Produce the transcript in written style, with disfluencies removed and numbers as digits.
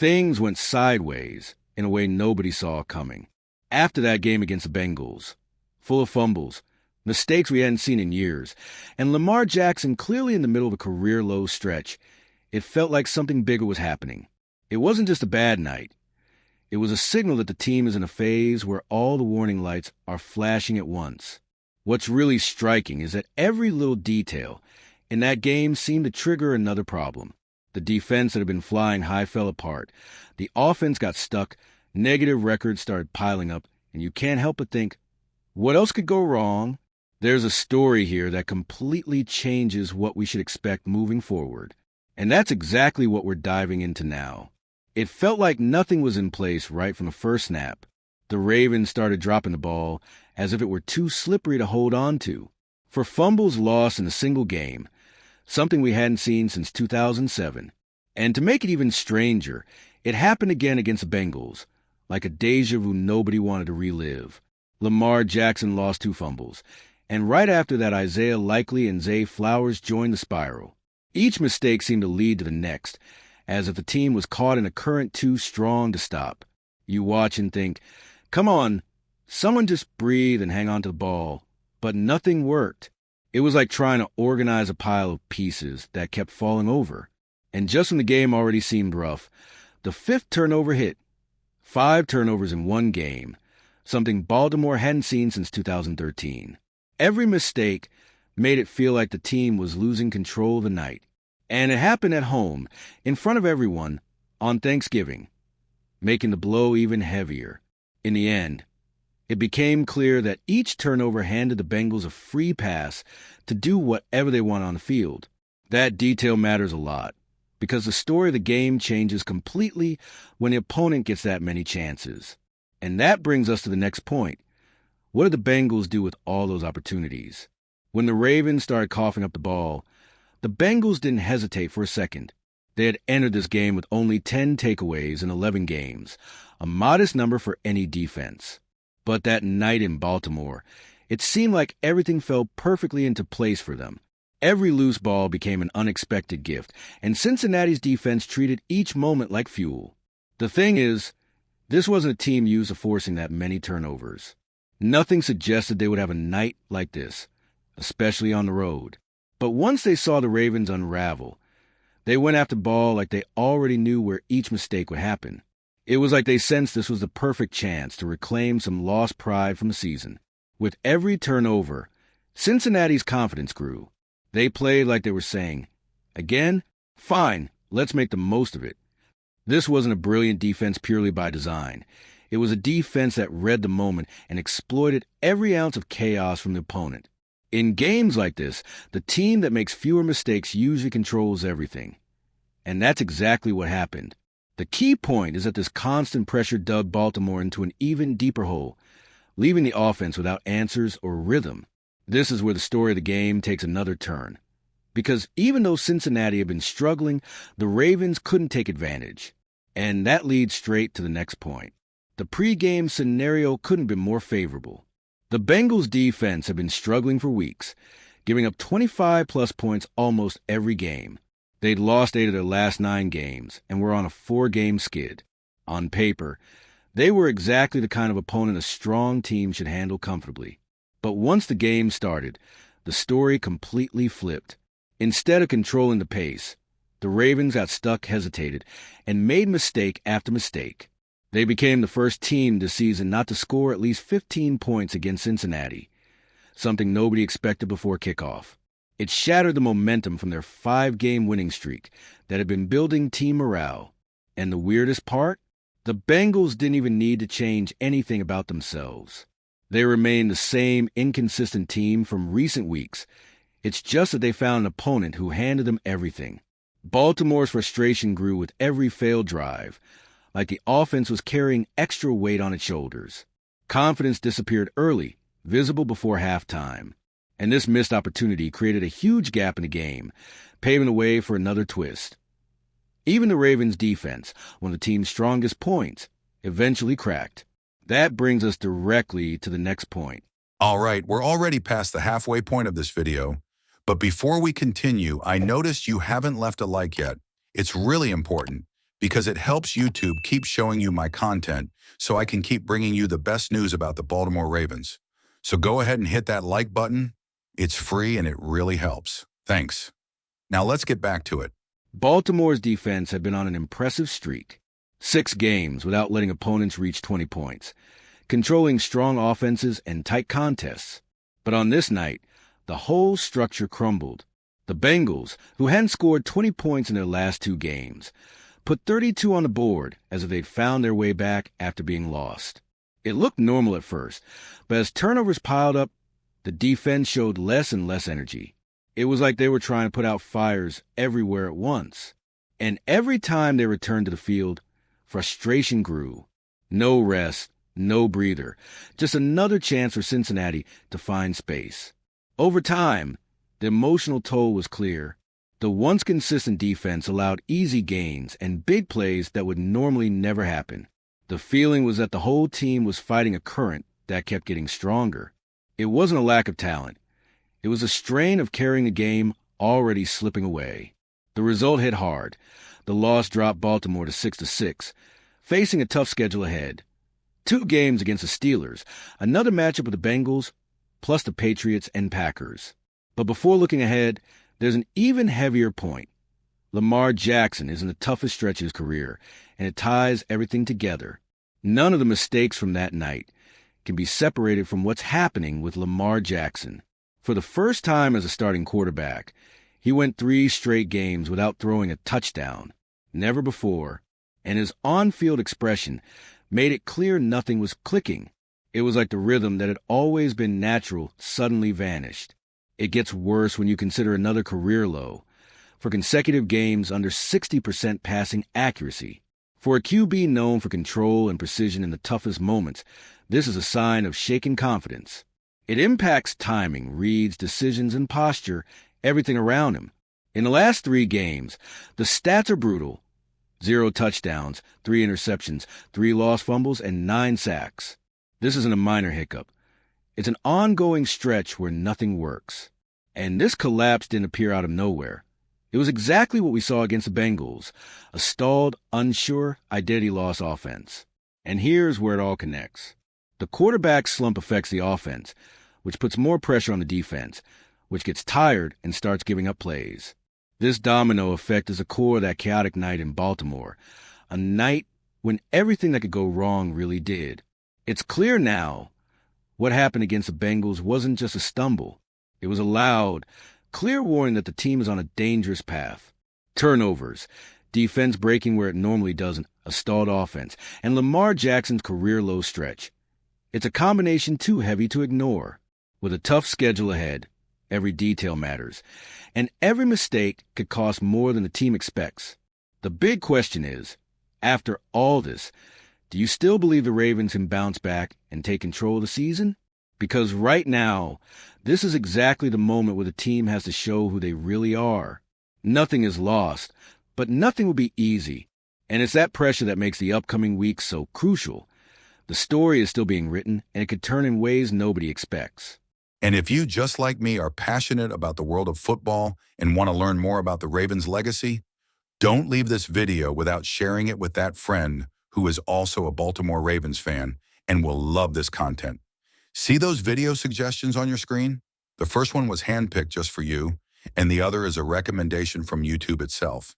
Things went sideways in a way nobody saw coming. After that game against the Bengals, full of fumbles, mistakes we hadn't seen in years, and Lamar Jackson clearly in the middle of a career-low stretch, it felt like something bigger was happening. It wasn't just a bad night. It was a signal that the team is in a phase where all the warning lights are flashing at once. What's really striking is that every little detail in that game seemed to trigger another problem. The defense that had been flying high fell apart. The offense got stuck. Negative records started piling up, and you can't help but think, what else could go wrong? There's a story here that completely changes what we should expect moving forward. And that's exactly what we're diving into now. It felt like nothing was in place right from the first snap. The Ravens started dropping the ball as if it were too slippery to hold on to. For fumbles lost in a single game, something we hadn't seen since 2007. And to make it even stranger, it happened again against the Bengals, like a deja vu nobody wanted to relive. Lamar Jackson lost 2 fumbles, and right after that Isaiah Likely and Zay Flowers joined the spiral. Each mistake seemed to lead to the next, as if the team was caught in a current too strong to stop. You watch and think, come on, someone just breathe and hang on to the ball. But nothing worked. It was like trying to organize a pile of pieces that kept falling over. And just when the game already seemed rough, the 5th turnover hit. 5 turnovers in one game, something Baltimore hadn't seen since 2013. Every mistake made it feel like the team was losing control of the night. And it happened at home, in front of everyone, on Thanksgiving, making the blow even heavier. In the end, it became clear that each turnover handed the Bengals a free pass to do whatever they want on the field. That detail matters a lot, because the story of the game changes completely when the opponent gets that many chances. And that brings us to the next point. What did the Bengals do with all those opportunities? When the Ravens started coughing up the ball, the Bengals didn't hesitate for a second. They had entered this game with only 10 takeaways in 11 games, a modest number for any defense. But that night in Baltimore, it seemed like everything fell perfectly into place for them. Every loose ball became an unexpected gift, and Cincinnati's defense treated each moment like fuel. The thing is, this wasn't a team used to forcing that many turnovers. Nothing suggested they would have a night like this, especially on the road. But once they saw the Ravens unravel, they went after the ball like they already knew where each mistake would happen. It was like they sensed this was the perfect chance to reclaim some lost pride from the season. With every turnover, Cincinnati's confidence grew. They played like they were saying, again? Fine, let's make the most of it. This wasn't a brilliant defense purely by design. It was a defense that read the moment and exploited every ounce of chaos from the opponent. In games like this, the team that makes fewer mistakes usually controls everything. And that's exactly what happened. The key point is that this constant pressure dug Baltimore into an even deeper hole, leaving the offense without answers or rhythm. This is where the story of the game takes another turn. Because even though Cincinnati had been struggling, the Ravens couldn't take advantage. And that leads straight to the next point. The pregame scenario couldn't be more favorable. The Bengals' defense had been struggling for weeks, giving up 25-plus points almost every game. They'd lost 8 of their last 9 games and were on a 4-game skid. On paper, they were exactly the kind of opponent a strong team should handle comfortably. But once the game started, the story completely flipped. Instead of controlling the pace, the Ravens got stuck, hesitated, and made mistake after mistake. They became the first team this season not to score at least 15 points against Cincinnati, something nobody expected before kickoff. It shattered the momentum from their 5-game winning streak that had been building team morale. And the weirdest part? The Bengals didn't even need to change anything about themselves. They remained the same inconsistent team from recent weeks. It's just that they found an opponent who handed them everything. Baltimore's frustration grew with every failed drive, like the offense was carrying extra weight on its shoulders. Confidence disappeared early, visible before halftime. And this missed opportunity created a huge gap in the game, paving the way for another twist. Even the Ravens' defense, one of the team's strongest points, eventually cracked. That brings us directly to the next point. All right, we're already past the halfway point of this video, but before we continue, I noticed you haven't left a like yet. It's really important, because it helps YouTube keep showing you my content so I can keep bringing you the best news about the Baltimore Ravens. So go ahead and hit that like button. It's free and it really helps. Thanks. Now let's get back to it. Baltimore's defense had been on an impressive streak. 6 games without letting opponents reach 20 points, controlling strong offenses and tight contests. But on this night, the whole structure crumbled. The Bengals, who hadn't scored 20 points in their last 2 games, put 32 on the board as if they'd found their way back after being lost. It looked normal at first, but as turnovers piled up, the defense showed less and less energy. It was like they were trying to put out fires everywhere at once. And every time they returned to the field, frustration grew. No rest, no breather, just another chance for Cincinnati to find space. Over time, the emotional toll was clear. The once consistent defense allowed easy gains and big plays that would normally never happen. The feeling was that the whole team was fighting a current that kept getting stronger. It wasn't a lack of talent. It was a strain of carrying the game already slipping away. The result hit hard. The loss dropped Baltimore to 6-6, facing a tough schedule ahead. 2 games against the Steelers, another matchup with the Bengals, plus the Patriots and Packers. But before looking ahead, there's an even heavier point. Lamar Jackson is in the toughest stretch of his career, and it ties everything together. None of the mistakes from that night can be separated from what's happening with Lamar Jackson. For the first time as a starting quarterback, he went 3 straight games without throwing a touchdown. Never before. And his on-field expression made it clear nothing was clicking. It was like the rhythm that had always been natural suddenly vanished. It gets worse when you consider another career low. For consecutive games under 60% passing accuracy. For a QB known for control and precision in the toughest moments, this is a sign of shaken confidence. It impacts timing, reads, decisions, and posture, everything around him. In the last 3 games, the stats are brutal. 0 touchdowns, 3 interceptions, 3 lost fumbles, and 9 sacks. This isn't a minor hiccup. It's an ongoing stretch where nothing works. And this collapse didn't appear out of nowhere. It was exactly what we saw against the Bengals, a stalled, unsure, identity-loss offense. And here's where it all connects. The quarterback slump affects the offense, which puts more pressure on the defense, which gets tired and starts giving up plays. This domino effect is a core of that chaotic night in Baltimore, a night when everything that could go wrong really did. It's clear now what happened against the Bengals wasn't just a stumble. It was a loud, clear warning that the team is on a dangerous path. Turnovers, defense breaking where it normally doesn't, a stalled offense, and Lamar Jackson's career-low stretch. It's a combination too heavy to ignore. With a tough schedule ahead, every detail matters, and every mistake could cost more than the team expects. The big question is, after all this, do you still believe the Ravens can bounce back and take control of the season? Because right now, this is exactly the moment where the team has to show who they really are. Nothing is lost, but nothing will be easy. And it's that pressure that makes the upcoming weeks so crucial. The story is still being written, and it could turn in ways nobody expects. And if you, just like me, are passionate about the world of football and want to learn more about the Ravens' legacy, don't leave this video without sharing it with that friend who is also a Baltimore Ravens fan and will love this content. See those video suggestions on your screen? The first one was handpicked just for you, and the other is a recommendation from YouTube itself.